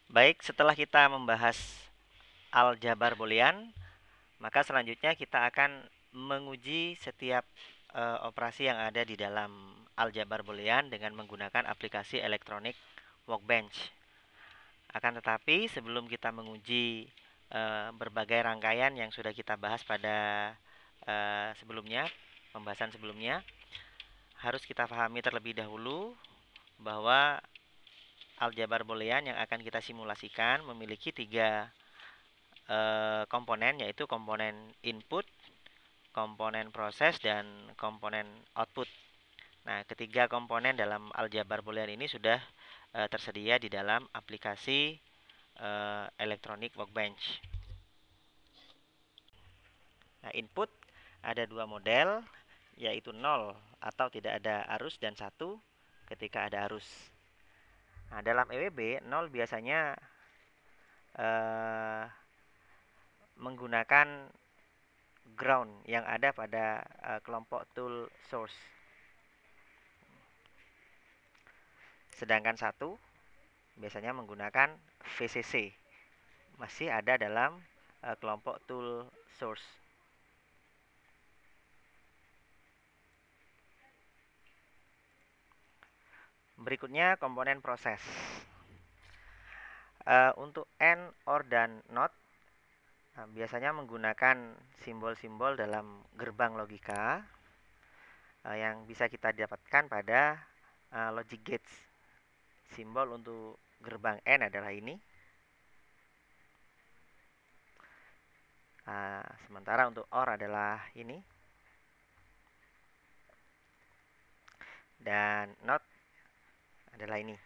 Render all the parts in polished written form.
Baik, setelah kita membahas aljabar boolean, maka selanjutnya kita akan menguji setiap operasi yang ada di dalam aljabar boolean dengan menggunakan aplikasi elektronik Workbench. Akan tetapi sebelum kita menguji berbagai rangkaian yang sudah kita bahas pada sebelumnya, pembahasan sebelumnya, harus kita pahami terlebih dahulu bahwa aljabar boolean yang akan kita simulasikan memiliki tiga komponen, yaitu komponen input, komponen proses, dan komponen output. Nah, ketiga komponen dalam aljabar boolean ini sudah tersedia di dalam aplikasi Electronic Workbench. Nah, input ada dua model, yaitu 0 atau tidak ada arus dan 1 ketika ada arus. Nah, dalam EWB 0 biasanya menggunakan ground yang ada pada kelompok tool source. Sedangkan 1 biasanya menggunakan VCC, masih ada dalam kelompok tool source. Berikutnya komponen proses. Untuk AND, OR, dan NOT biasanya menggunakan simbol-simbol dalam gerbang logika yang bisa kita dapatkan pada logic gates. Simbol untuk gerbang AND adalah ini. Sementara untuk OR adalah ini. Dan NOT adalah ini.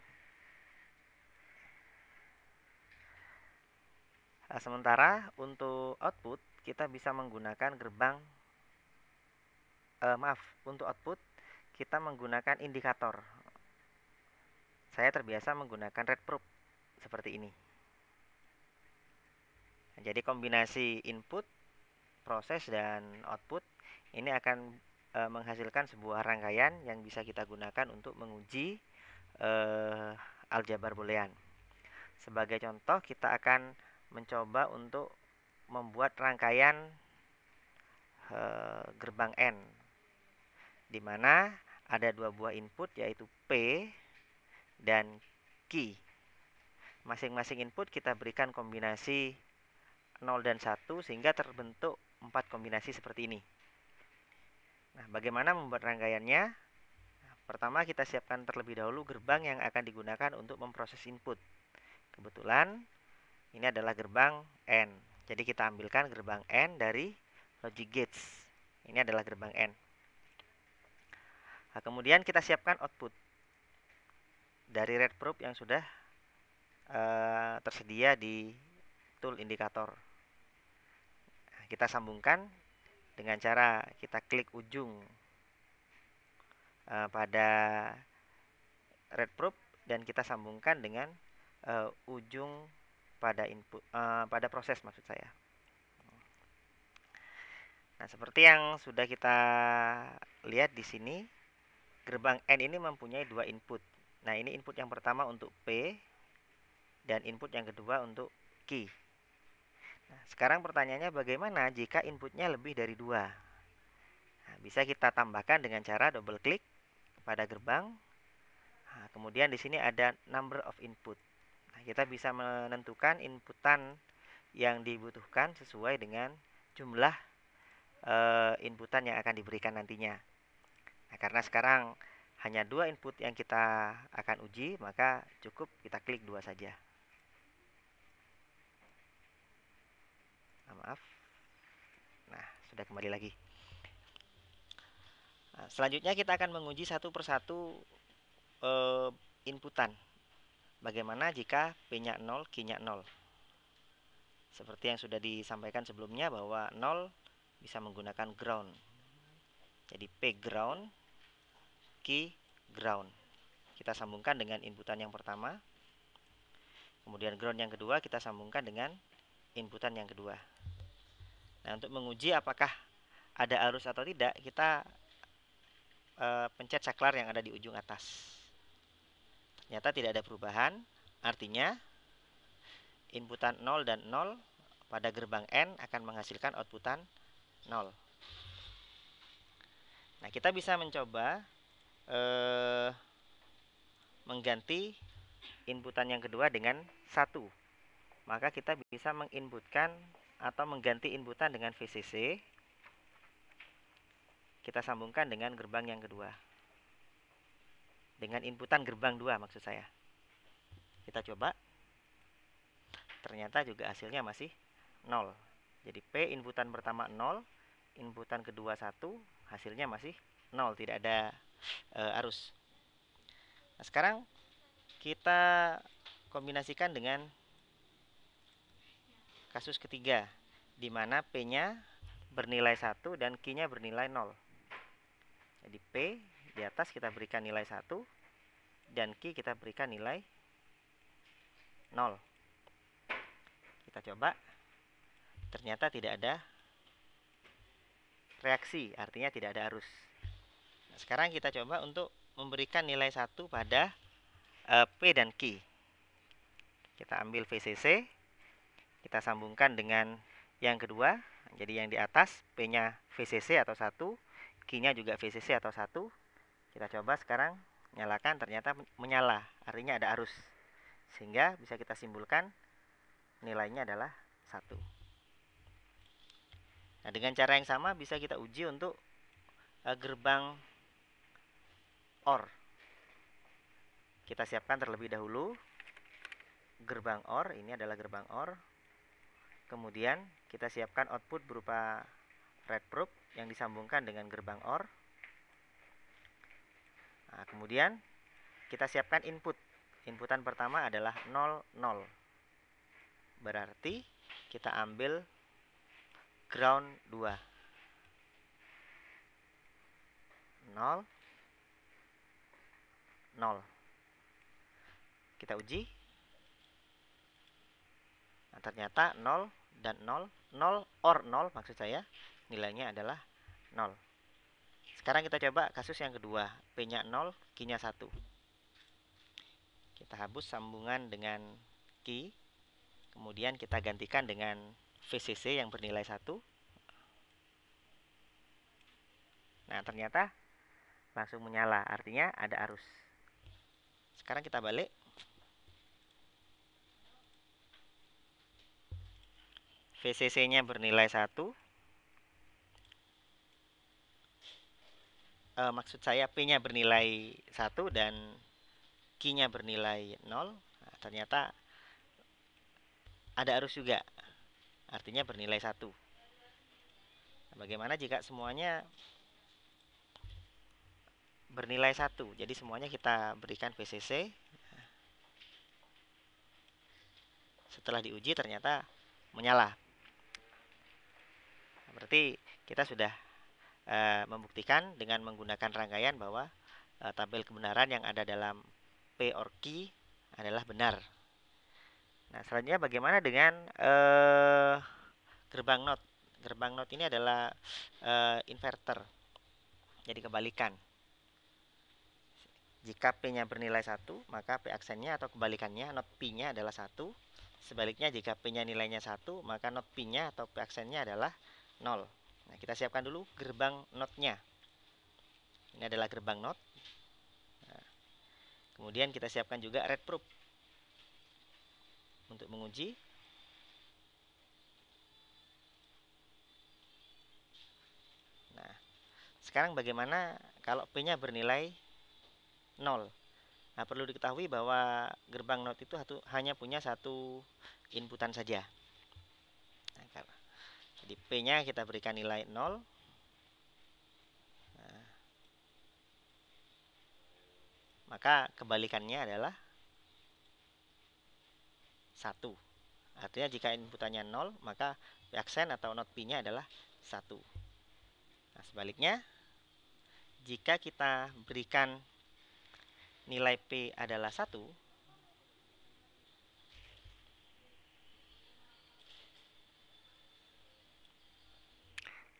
Sementara untuk output kita bisa menggunakan gerbang untuk output kita menggunakan indikator. Saya terbiasa menggunakan red probe seperti ini. Nah, jadi kombinasi input, proses, dan output ini akan menghasilkan sebuah rangkaian yang bisa kita gunakan untuk menguji aljabar boolean. Sebagai contoh, kita akan mencoba untuk membuat rangkaian gerbang N, di mana ada dua buah input, yaitu P dan Q. Masing-masing input kita berikan kombinasi 0 dan 1 sehingga terbentuk 4 kombinasi seperti ini. Nah, bagaimana membuat rangkaiannya? Nah, pertama kita siapkan terlebih dahulu gerbang yang akan digunakan untuk memproses input. Kebetulan ini adalah gerbang N. Jadi kita ambilkan gerbang N dari logic gates. Ini adalah gerbang N. Nah, kemudian kita siapkan output dari red probe yang sudah tersedia di tool indikator. Nah, kita sambungkan dengan cara kita klik ujung pada red probe dan kita sambungkan dengan ujung pada input pada proses, maksud saya. Nah, seperti yang sudah kita lihat di sini, gerbang N ini mempunyai dua input. Nah, ini input yang pertama untuk P dan input yang kedua untuk Q. Nah, sekarang pertanyaannya bagaimana jika inputnya lebih dari dua? Nah, bisa kita tambahkan dengan cara double klik pada gerbang. Nah, kemudian di sini ada number of input. Nah, kita bisa menentukan inputan yang dibutuhkan sesuai dengan jumlah inputan yang akan diberikan nantinya. Nah, karena sekarang hanya dua input yang kita akan uji, maka cukup kita klik dua saja. Maaf. Nah, sudah kembali lagi. Nah, selanjutnya kita akan menguji satu persatu inputan. Bagaimana jika P-nya 0, Q-nya 0? Seperti yang sudah disampaikan sebelumnya bahwa 0 bisa menggunakan ground. Jadi P ground, Q ground. Kita sambungkan dengan inputan yang pertama. Kemudian ground yang kedua kita sambungkan dengan inputan yang kedua. Nah, untuk menguji apakah ada arus atau tidak, kita pencet saklar yang ada di ujung atas. Ternyata tidak ada perubahan, artinya inputan 0 dan 0 pada gerbang N akan menghasilkan outputan 0. Nah, kita bisa mencoba mengganti inputan yang kedua dengan 1. Maka kita bisa menginputkan atau mengganti inputan dengan VCC. Kita sambungkan dengan gerbang yang kedua. Dengan inputan gerbang 2 maksud saya. Kita coba. Ternyata juga hasilnya masih 0. Jadi P inputan pertama 0, inputan kedua 1, hasilnya masih 0, tidak ada arus. Nah, sekarang kita kombinasikan dengan kasus ketiga, di mana P-nya bernilai 1 dan Q-nya bernilai 0. Jadi P di atas kita berikan nilai 1 dan Q kita berikan nilai 0. Kita coba. Ternyata tidak ada reaksi, artinya tidak ada arus. Nah, sekarang kita coba untuk memberikan nilai 1 pada P dan Q. Kita ambil VCC, kita sambungkan dengan yang kedua. Jadi yang di atas P-nya VCC atau 1, Q-nya juga VCC atau 1. Kita coba sekarang nyalakan, ternyata menyala, artinya ada arus. Sehingga bisa kita simpulkan nilainya adalah 1. Nah, dengan cara yang sama bisa kita uji untuk gerbang OR. Kita siapkan terlebih dahulu gerbang OR, ini adalah gerbang OR. Kemudian kita siapkan output berupa red probe yang disambungkan dengan gerbang OR. Nah, kemudian kita siapkan input. Inputan pertama adalah 0, 0. Berarti kita ambil ground 2. 0, 0. Kita uji. Nah, ternyata 0 dan 0, 0 or 0 maksud saya, nilainya adalah 0. Sekarang kita coba kasus yang kedua, P-nya 0, Q-nya 1. Kita hapus sambungan dengan Q. Kemudian kita gantikan dengan VCC yang bernilai 1. Nah, ternyata langsung menyala, artinya ada arus. Sekarang kita balik. VCC-nya bernilai 1. Maksud saya P-nya bernilai 1 dan Q-nya bernilai 0. Nah, ternyata ada arus juga, artinya bernilai 1. Nah, bagaimana jika semuanya bernilai 1? Jadi semuanya kita berikan VCC. Setelah diuji ternyata menyala. Berarti kita sudah membuktikan dengan menggunakan rangkaian bahwa tabel kebenaran yang ada dalam P or Q adalah benar. Nah, selanjutnya bagaimana dengan gerbang NOT? Gerbang NOT ini adalah inverter. Jadi kebalikan. Jika P-nya bernilai 1, maka P aksennya atau kebalikannya NOT P-nya adalah 1. Sebaliknya jika P-nya nilainya 1, maka NOT P-nya atau P aksennya adalah 0. Nah, kita siapkan dulu gerbang NOT-nya. Ini adalah gerbang NOT. Nah, kemudian kita siapkan juga red probe untuk menguji. Nah, sekarang bagaimana kalau P-nya bernilai 0? Nah, perlu diketahui bahwa gerbang NOT itu hanya punya satu inputan saja. Nah, jadi P-nya kita berikan nilai 0. Nah, maka kebalikannya adalah 1. Artinya jika inputannya 0, maka P aksen atau NOT P-nya adalah 1. Nah, sebaliknya, jika kita berikan nilai P adalah 1,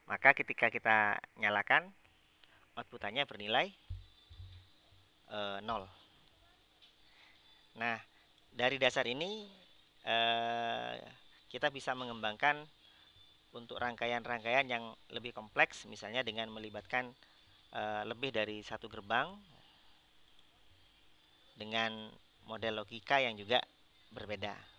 maka ketika kita nyalakan, outputannya bernilai 0. Nah, dari dasar ini kita bisa mengembangkan untuk rangkaian-rangkaian yang lebih kompleks, misalnya dengan melibatkan lebih dari satu gerbang dengan model logika yang juga berbeda.